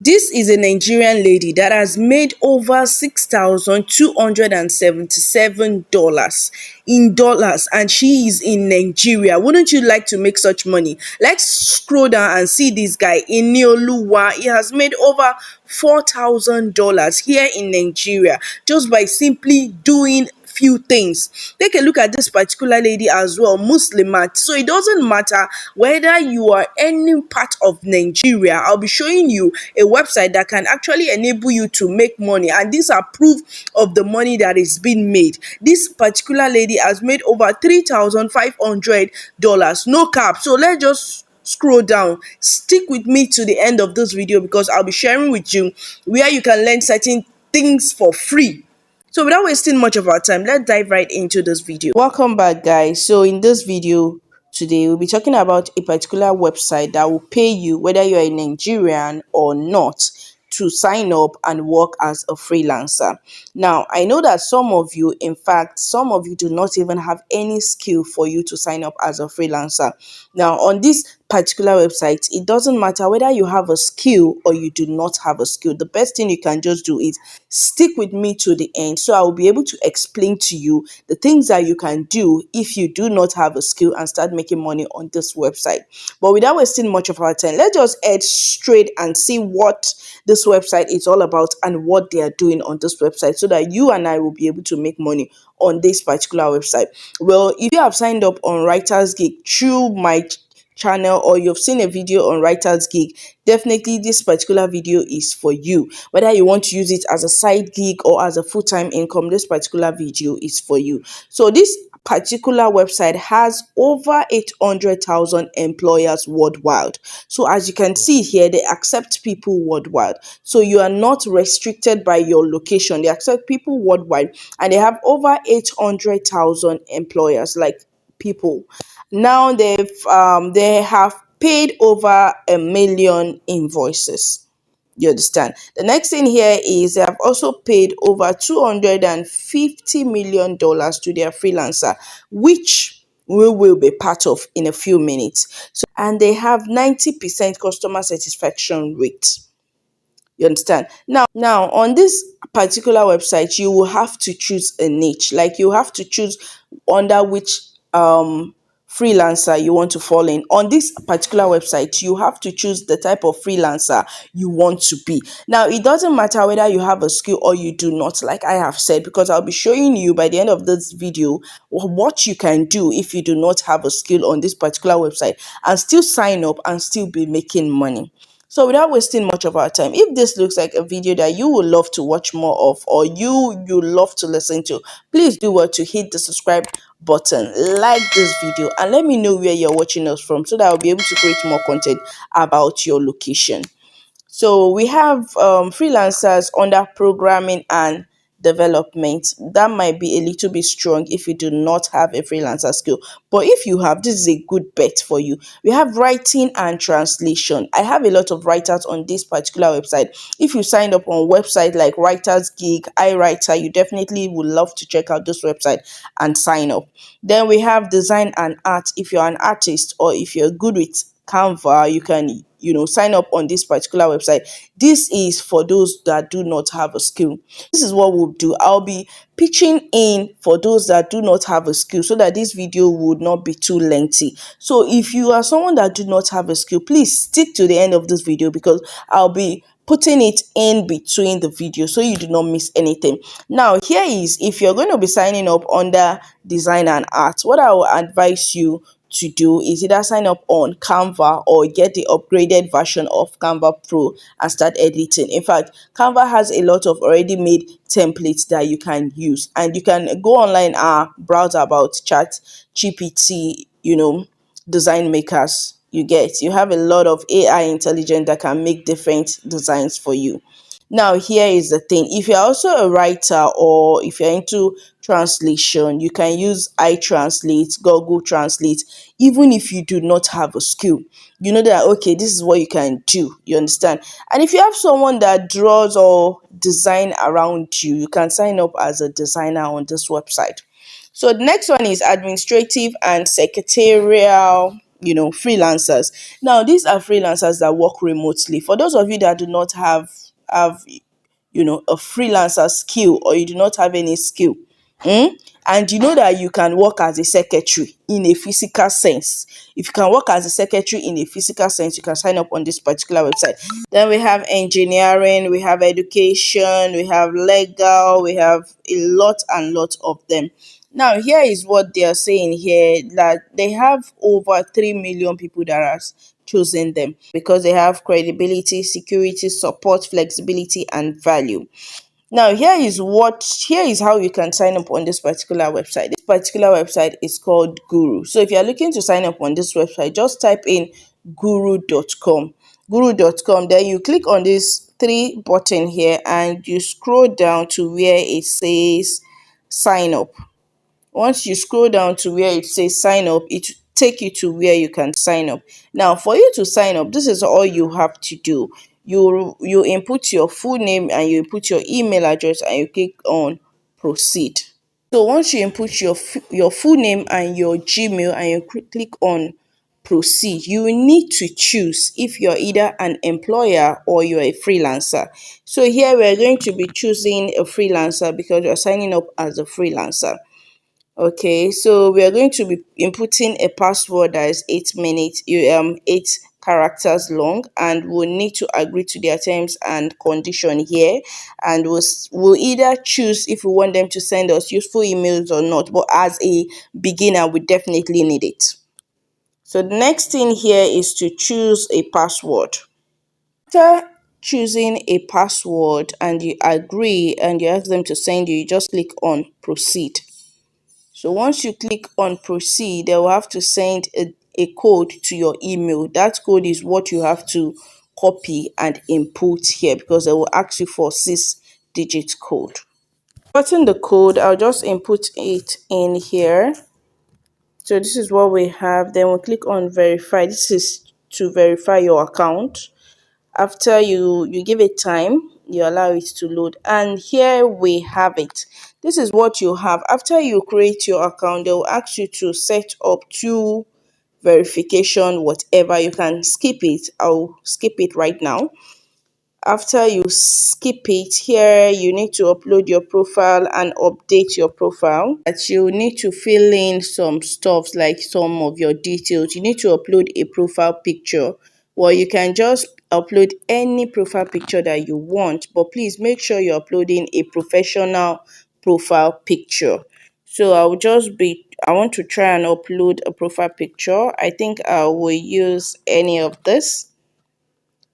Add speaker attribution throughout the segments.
Speaker 1: This is a Nigerian lady that has made over $6,277 in dollars, and she is in Nigeria. Wouldn't you like to make such money? Let's scroll down and see this guy in Neoluwa. He has made over $4,000 here in Nigeria just by simply doing few things. Take a look at this particular lady as well, Muslimat. So it doesn't matter whether you are any part of Nigeria. I'll be showing you a website that can actually enable you to make money, and these are proof of the money that is being made. This particular lady has made over $3,500, no cap. So let's just scroll down. Stick with me to the end of this video because I'll be sharing with you where you can learn certain things for free. So without wasting much of our time, let's dive right into this video. Welcome back, guys. So in this video today, we'll be talking about a particular website that will pay you whether you're a Nigerian or not to sign up and work as a freelancer. Now, I know that some of you, in fact, some of you do not even have any skill for you to sign up as a freelancer. Now, on this particular website, it doesn't matter whether you have a skill or you do not have a skill. The best thing you can just do is stick with me to the end, so I will be able to explain to you the things that you can do if you do not have a skill and start making money on this website. But without wasting much of our time, let's just head straight and see what this website is all about and what they are doing on this website, so that you and I will be able to make money on this particular website. Well, if you have signed up on Writersgig through my channel, or you've seen a video on Writersgig, definitely this particular video is for you. Whether you want to use it as a side gig or as a full-time income, this particular video is for you. So this particular website has over 800,000 employers worldwide. So as you can see here, they accept people worldwide. So you are not restricted by your location. They accept people worldwide, and they have over 800,000 employers, like people. Now they have paid over 1 million invoices. You understand? The next thing here is they have also paid over $250 million to their freelancer, which we will be part of in a few minutes. So, and they have 90% customer satisfaction rate. You understand? Now on this particular website, you will have to choose a niche. Like, you have to choose under which freelancer you want to fall in. On this particular website, you have to choose the type of freelancer you want to be. Now, it doesn't matter whether you have a skill or you do not, like I have said, because I'll be showing you by the end of this video what you can do if you do not have a skill on this particular website and still sign up and still be making money. So without wasting much of our time, if this looks like a video that you would love to watch more of, or you love to listen to, please do what to hit the subscribe button, like this video, and let me know where you're watching us from, so that I'll be able to create more content about your location. So we have freelancers under programming and development. That might be a little bit strong if you do not have a freelancer skill, but if you have, this is a good bet for you. We have writing and translation. I have a lot of writers on this particular website. If you signed up on website like Writersgig, iWriter, you definitely would love to check out this website and sign up. Then we have design and art. If you're an artist or if you're good with Canva, you can sign up on this particular website. This is for those that do not have a skill. This is what we'll do. I'll be pitching in for those that do not have a skill, so that this video would not be too lengthy. So if you are someone that do not have a skill, please stick to the end of this video, because I'll be putting it in between the video so you do not miss anything. Now, here is, if you're going to be signing up under design and art, what I will advise you to do is either sign up on Canva or get the upgraded version of Canva Pro and start editing. In fact, Canva has a lot of already made templates that you can use, and you can go online and browse about Chat GPT, design makers. You have a lot of AI intelligence that can make different designs for you. Now, here is the thing. If you're also a writer, or if you're into translation, you can use iTranslate, Google Translate, even if you do not have a skill. You know that, okay, this is what you can do. You understand? And if you have someone that draws or design around you, you can sign up as a designer on this website. So the next one is administrative and secretarial freelancers. Now these are freelancers that work remotely. For those of you that do not have a freelancer skill, or you do not have any skill, and you know that you can work as a secretary in a physical sense. If you can work as a secretary in a physical sense, you can sign up on this particular website. Then we have engineering, we have education, we have legal, we have a lot and lot of them. Now here is what they are saying here, that they have over 3 million people that are choosing them because they have credibility, security, support, flexibility, and value. Now here is how you can sign up on this particular website. This particular website is called Guru. So if you are looking to sign up on this website, just type in guru.com. Guru.com. Then you click on this three button here and you scroll down to where it says sign up. Once you scroll down to where it says sign up, it will take you to where you can sign up. Now for you to sign up, this is all you have to do. You input your full name and you input your email address and you click on proceed. So once you input your full name and your Gmail and you click on proceed, you will need to choose if you're either an employer or you're a freelancer. So here we're going to be choosing a freelancer because you're signing up as a freelancer. Okay, so we are going to be inputting a password that is 8 minutes, 8 characters long, and we'll need to agree to their terms and condition here. And we'll either choose if we want them to send us useful emails or not. But as a beginner, we definitely need it. So the next thing here is to choose a password. After choosing a password and you agree and you ask them to send you just click on proceed. So once you click on proceed, they will have to send a code to your email. That code is what you have to copy and input here because they will ask you for 6-digit code. Putting the code, I'll just input it in here. So this is what we have. Then we'll click on verify. This is to verify your account. After you give it time, you allow it to load, and here we have it. This is what you have. After you create your account, they will ask you to set up 2 verification whatever. You can skip it. I'll skip it right now. After you skip it, here you need to upload your profile and update your profile. That you need to fill in some stuff like some of your details. You need to upload a profile picture, or you can just upload any profile picture that you want, but please make sure you're uploading a professional profile picture. So I want to try and upload a profile picture. I think I will use any of this.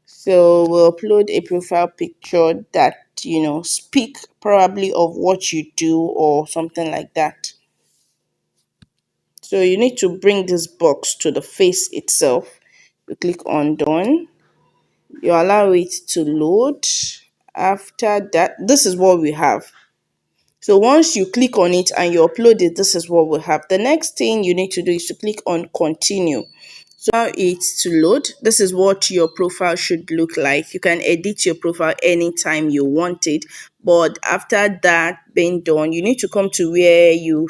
Speaker 1: So we'll upload a profile picture that, speak probably of what you do or something like that. So you need to bring this box to the face itself. You click on done. You allow it to load. After that, this is what we have. So once you click on it and you upload it, this is what we have. The next thing you need to do is to click on continue. So now it's to load. This is what your profile should look like. You can edit your profile anytime you want it. But after that being done, you need to come to where you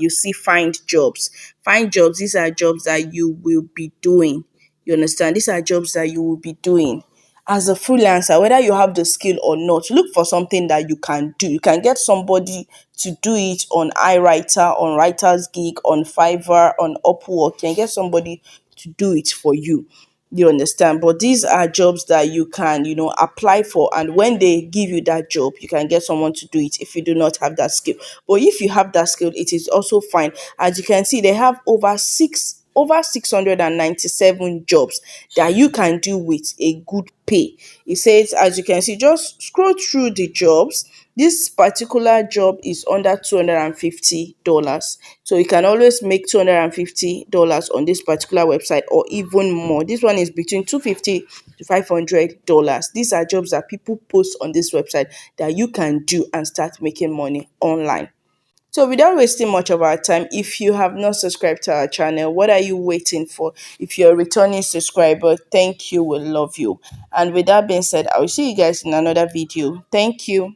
Speaker 1: see find jobs. Find jobs. These are jobs that you will be doing. You understand? These are jobs that you will be doing as a freelancer, whether you have the skill or not. Look for something that you can do. You can get somebody to do it on iWriter, on Writersgig, on Fiverr, on Upwork. You can get somebody to do it for you. You understand? But these are jobs that you can, apply for. And when they give you that job, you can get someone to do it if you do not have that skill. But if you have that skill, it is also fine. As you can see, they have over 697 jobs that you can do with a good pay. It says, as you can see, just scroll through the jobs. This particular job is under $250. So you can always make $250 on this particular website or even more. This one is between $250 to $500. These are jobs that people post on this website that you can do and start making money online. So without wasting much of our time, if you have not subscribed to our channel, what are you waiting for? If you're a returning subscriber, thank you, we love you. And with that being said, I will see you guys in another video. Thank you.